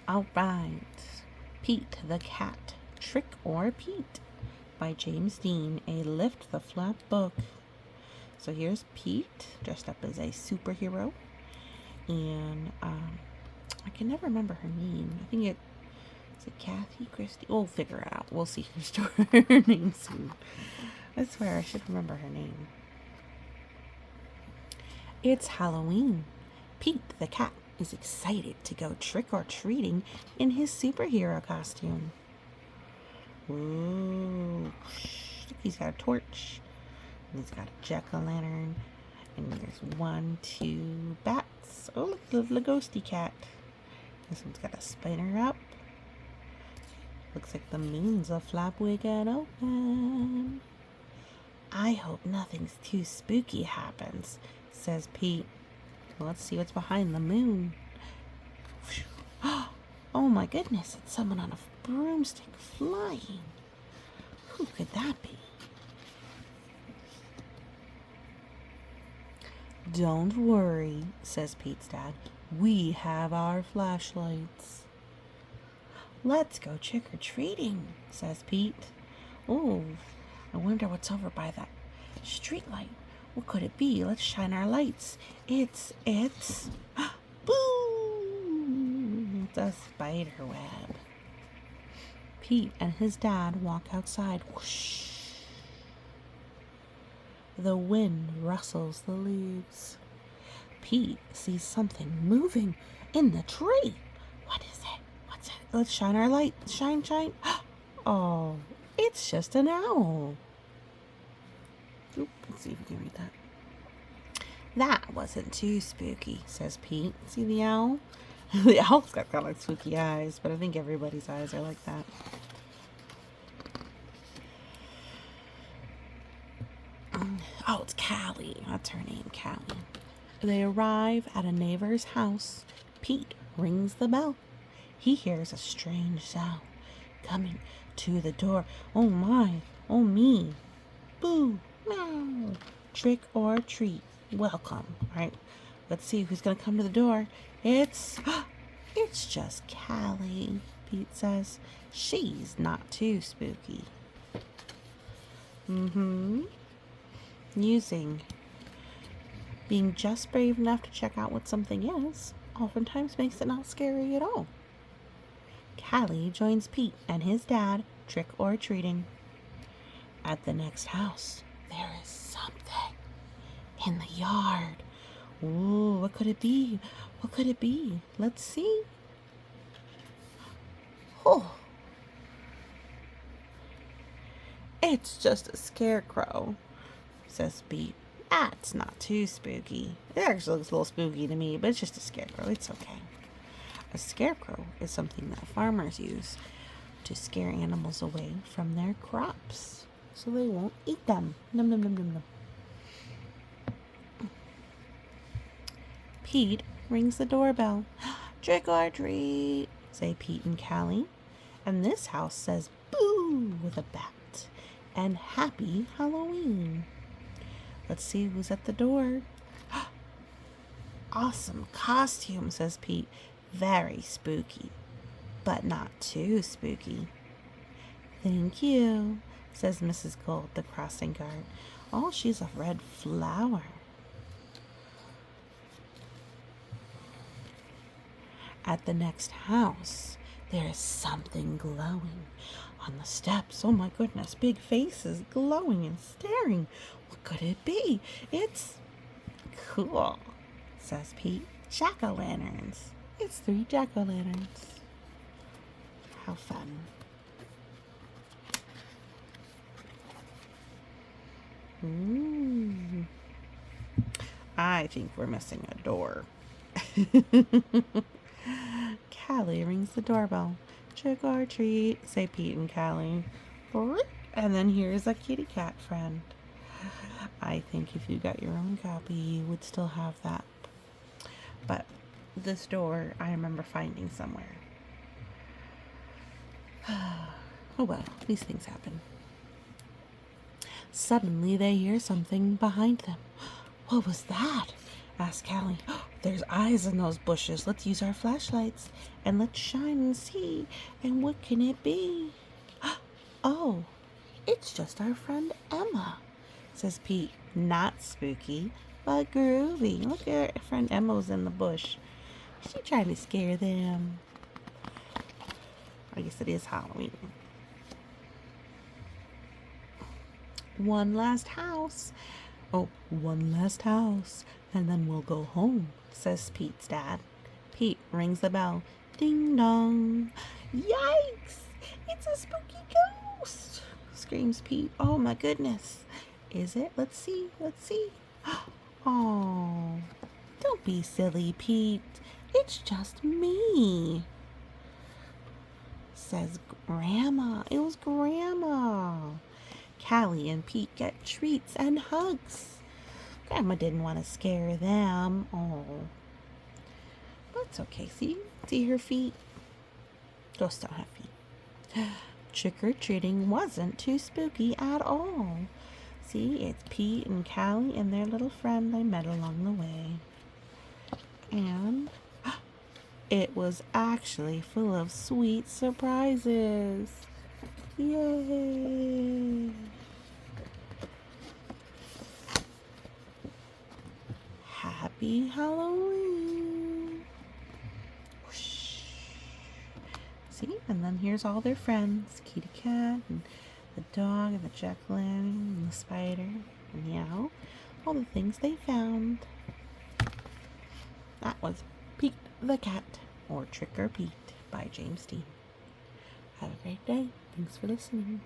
All right. Pete the Cat, Trick or Pete by James Dean, a Lift the Flap book. So here's Pete dressed up as a superhero, and I can never remember her name. I think is it Kathy, Christy? We'll figure it out. We'll see her name soon. I swear I should remember her name. It's Halloween. Pete the Cat is excited to go trick-or-treating in his superhero costume. Ooh, he's got a torch, and he's got a jack-o'-lantern, and there's 1, 2 bats. Oh, look, the ghosty cat. This one's got a spider up. Looks like the moon's a flap wicked open. I hope nothing's too spooky happens, says Pete. Well, let's see what's behind the moon. Oh my goodness, it's someone on a broomstick flying. Who could that be? Don't worry, says Pete's dad. We have our flashlights. Let's go trick-or-treating, says Pete. Oh, I wonder what's over by that street light. What could it be? Let's shine our lights. It's boo! It's a spider web. Pete and his dad walk outside. Whoosh. The wind rustles the leaves. Pete sees something moving in the tree. What is it? What's it? Let's shine our light. Shine, shine. Oh, it's just an owl. Oop, let's see if we can read that. That wasn't too spooky, says Pete. See the owl? The owl's got kind of like spooky eyes, but I think everybody's eyes are like that. Oh, it's Callie. That's her name, Callie. They arrive at a neighbor's house. Pete rings the bell. He hears a strange sound coming to the door. Oh my, oh me. Boo, meow. Trick or treat. Welcome. All right, let's see who's going to come to the door. It's just Callie, Pete says. She's not too spooky. Being just brave enough to check out what something is oftentimes makes it not scary at all. Callie joins Pete and his dad trick-or-treating. At the next house, there is something in the yard. Ooh, what could it be? What could it be? Let's see. Oh, it's just a scarecrow, says Pete. That's not too spooky. It actually looks a little spooky to me, but it's just a scarecrow. It's okay. A scarecrow is something that farmers use to scare animals away from their crops so they won't eat them. Num num num num num. Pete rings the doorbell. Trick or treat, say Pete and Callie. And this house says boo with a bat and happy Halloween. Let's see who's at the door. Awesome costume, says Pete. Very spooky, but not too spooky. Thank you, says Mrs. Gold, the crossing guard. Oh, she's a red flower. At the next house, there is something glowing on the steps. Oh my goodness, big faces glowing and staring. What could it be? It's cool, says Pete. Jack-o'-lanterns. It's 3 jack-o'-lanterns. How fun. I think we're missing a door. Callie rings the doorbell. Trick or treat, say Pete and Callie. And then here's a kitty cat friend. I think if you got your own copy, you would still have that. But this door, I remember finding somewhere. Oh well, these things happen. Suddenly, they hear something behind them. What was that? Asked Callie. There's eyes in those bushes. Let's use our flashlights and let's shine and see. And what can it be? Oh, it's just our friend Emma, says Pete. Not spooky, but groovy. Look at our friend Emma's in the bush. She's trying to scare them. I guess it is Halloween. One last house. Oh, one last house, and then we'll go home, says Pete's dad. Pete rings the bell. Ding dong. Yikes! It's a spooky ghost, screams Pete. Oh my goodness. Is it? Let's see. Let's see. Oh, don't be silly, Pete. It's just me, says Grandma. It was Grandma. Callie and Pete get treats and hugs. Grandma didn't want to scare them. Oh, but it's okay. See her feet? Ghosts don't have feet. Trick-or-treating wasn't too spooky at all. See, it's Pete and Callie and their little friend they met along the way. And it was actually full of sweet surprises. Yay! Happy Halloween! Whoosh. See? And then here's all their friends. Kitty Cat and the dog and the jack-o'-lantern and the spider and meow. All the things they found. That was Pete the Cat, or Trick or Pete by James Dean. Have a great day. Thanks for listening.